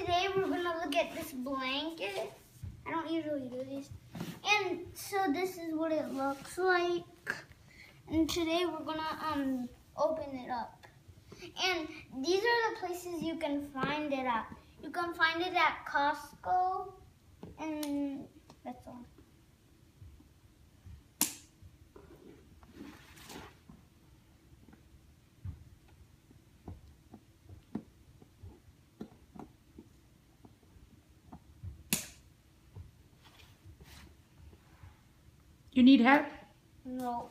today we're gonna look at this blanket. I don't usually do these. And so this is what it looks like. And today we're gonna open it up. And these are the places you can find it at. You can find it at Costco, and that's all. You need help? No.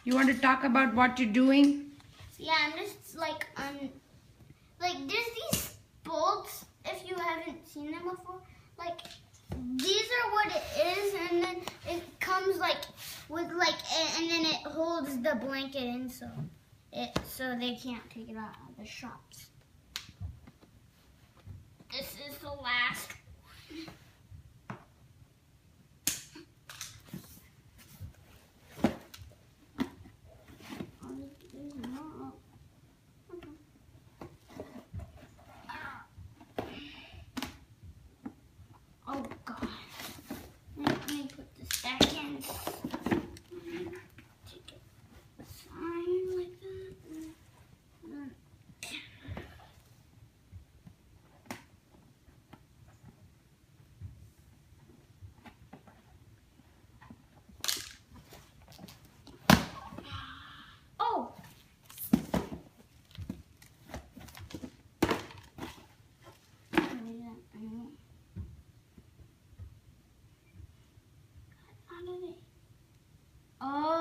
You want to talk about what you're doing? Yeah, I'm just like there's these bolts, if you haven't seen them before. Like, these are what it is, and then it comes like with like, and then it holds the blanket in, so they can't take it out of the shops. This is the last one. Oh God. Let me put this back in. Take it aside like that. Oh! Oh.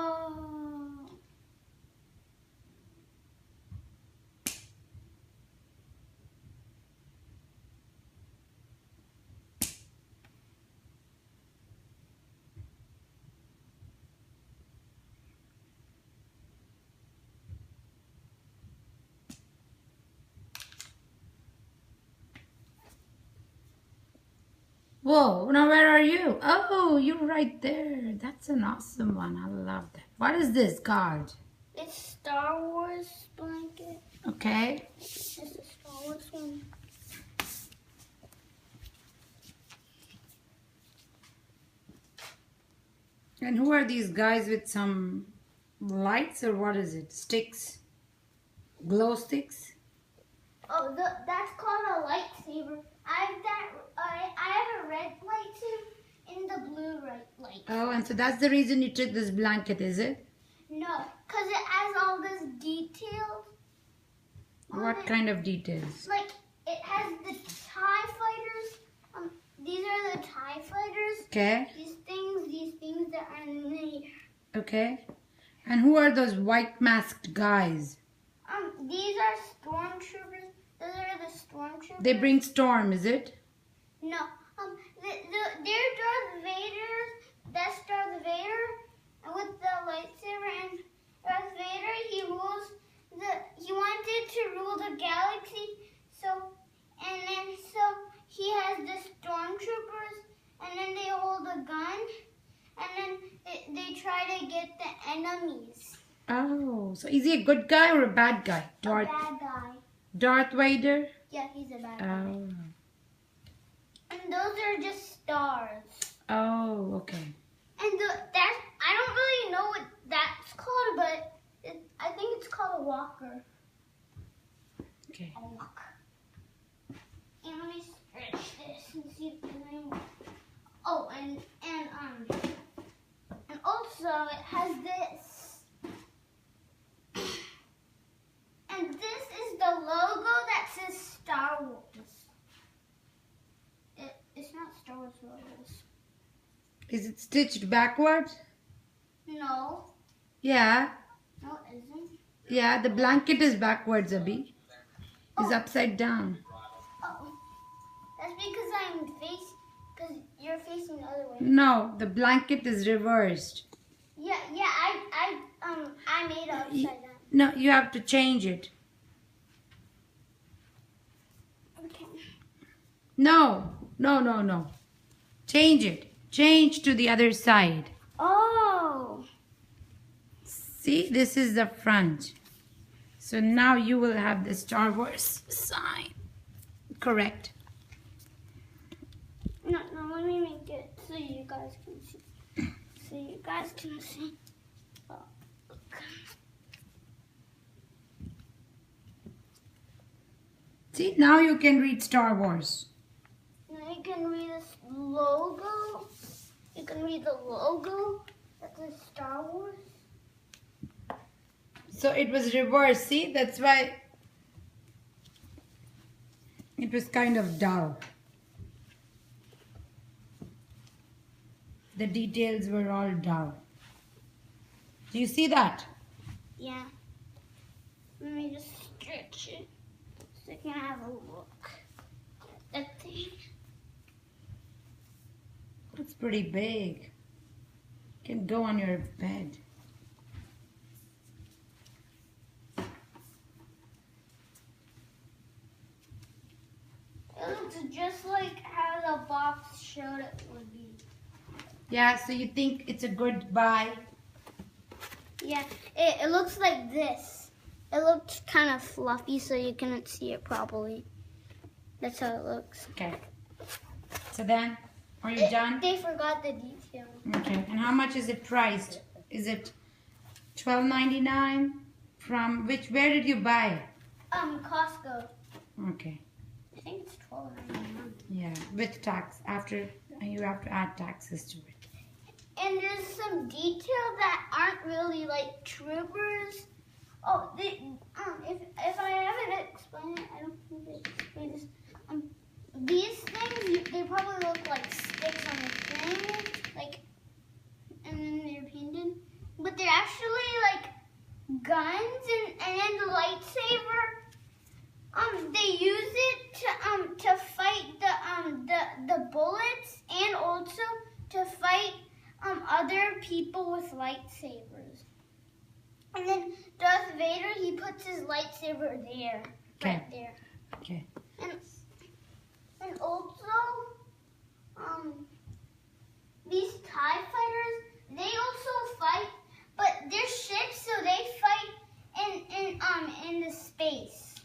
Whoa, now where are you? Oh, you're right there. That's an awesome one. I love that. What is this called? It's Star Wars blanket. Okay. It's a Star Wars one. And who are these guys with some lights, or what is it? Sticks? Glow sticks? Oh, that's called a lightsaber. I have a red light too, and the blue light. Oh, and so that's the reason you took this blanket, is it? No, because it has all this details. What kind of details? Like, it has the TIE fighters. These are the TIE fighters. Okay. These things that are in the... Okay. And who are those white masked guys? These are stormtroopers. Those are the stormtroopers. They bring storm, is it? No. They're Darth Vader. That's Darth Vader, and with the lightsaber. And Darth Vader, he wanted to rule the galaxy. So he has the stormtroopers, and then they hold a gun, and then they try to get the enemies. Oh, so is he a good guy or a bad guy? A bad guy. Darth Vader? Yeah, he's a bad guy. Oh. And those are just stars. Oh, okay. And I don't really know what that's called, but I think it's called a walker. Okay. A walker. And let me stretch this and see if there's any more. Oh, and also it has this. And this is the logo that says Star Wars. It's not Star Wars logos. Is it stitched backwards? No. Yeah. No, it isn't. Yeah, the blanket is backwards, Abhi. It's upside down. Oh, That's because you're facing the other way. No, the blanket is reversed. Yeah, I made it upside down. No, you have to change it. Okay. No. Change it. Change to the other side. Oh. See, this is the front. So now you will have the Star Wars sign. Correct. No, let me make it so you guys can see. Oh, okay. See, now you can read Star Wars. Now you can read this logo. You can read the logo. That says Star Wars. So it was reversed. See, that's why it was kind of dull. The details were all dull. Do you see that? Yeah. Let me just stretch it so you can have a look at that thing. It's pretty big. Can go on your bed. It looks just like how the box showed it would be. Yeah, so you think it's a good buy? Yeah, it looks like this. It looks kind of fluffy so you cannot see it properly. That's how it looks. Okay. So then, are you done? They forgot the detail. Okay. And how much is it priced? Is it $12.99? From where did you buy? Costco. Okay. I think it's $12.99. Yeah, with tax. After you have to add taxes to it. And there's some detail that aren't really like troopers. Oh, if I haven't explained it, I don't think they explained this. These things, they probably look like sticks on the thing, like, and then they're painted. But they're actually like guns, and then the lightsaber. They use it to fight the bullets, and also to fight other people with lightsabers. And then Darth Vader, he puts his lightsaber there, right there. Okay. And also, these TIE fighters, they also fight, but they're ships, so they fight in the space.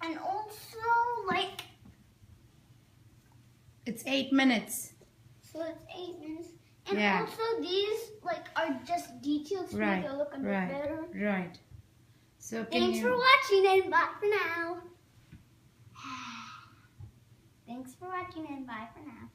And also, like, It's 8 minutes. so it's 8 minutes. And Yeah. also these, like, are just details to make it look a bit better. Right. So Thanks for watching, and bye for now. Thanks for watching, and bye for now.